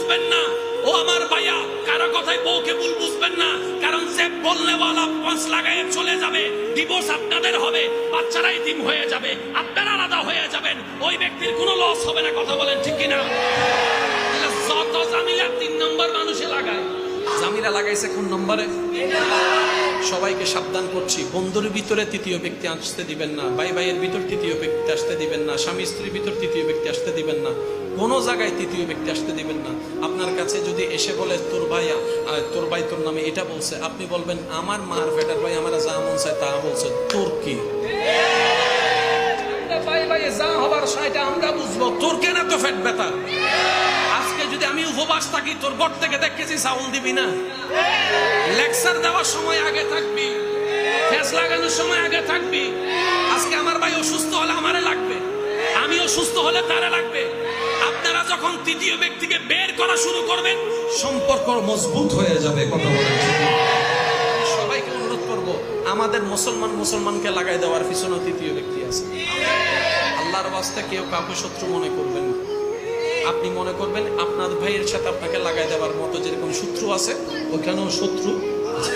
বুঝবেন না। ও আমার ভাইয়া, কারো কথায় বউকে ভুল বুঝবেন না, কারণ যে বলনেওয়ালা পঞ্চ লাগায় চলে যাবে, ডিভোর্স আপনাদের হবে, বাচ্চারা এতিম হয়ে যাবে, আপনারা আলাদা হয়ে যাবেন, ওই ব্যক্তির কোনো লস হবে না। কথা বলেন ঠিক কিনা? যত জামিলা 3 নম্বর মানুষে লাগায়। জামিলা লাগাইছে কোন নম্বরে? সবাইকে সাবধান করছি, বন্ধুর ভিতরে তৃতীয় ব্যক্তি আসতে দিবেন না, ভাই ভাইয়ের ভিতর তৃতীয় ব্যক্তি আসতে দিবেন না, স্বামী স্ত্রীর ভিতর তৃতীয় ব্যক্তি আসতে দিবেন না, কোনো জায়গায় তৃতীয় ব্যক্তি আসতে দিবেন না। আপনার কাছে যদি এসে বলে তোর ভাই তোর নামে এটা বলছে, আপনি বলবেন আমার মার ফেটার ভাই আমার যা মন চায় তা বলছে, তোর কি? ভাই ভাই যা হবার সেটা আমরা বুঝবো, তোর কেন তো ফেট ব্যথা? আজকে যদি আমি উপবাস থাকি, তোর ঘর থেকে দেখেছি চাউল দিবি না? লেকচার দেওয়ার সময় আগে থাকবি, ফেস লাগানোর সময় আগে থাকবি। আজকে আমার ভাই অসুস্থ হলে আমারে লাগবে, আমি অসুস্থ হলে তারা লাগবে। আপনারা যখন তৃতীয় ব্যক্তিকে বের করা শুরু করবেন, সম্পর্ক মজবুত হয়ে যাবে। কথা বলেন। সবাইকে অনুরোধ করব, আমাদের মুসলমানকে লাগাই দেওয়ার পিছনে তৃতীয় ব্যক্তি আছে। আল্লাহর ওয়াস্তে কেউ কাউকে শত্রু মনে করবেন না। আপনি মনে করবেন আপনার ভাইয়ের সাথে আপনাকে লাগাই দেওয়ার মতো যেরকম শত্রু আছে, ওখানেও শত্রু আছে।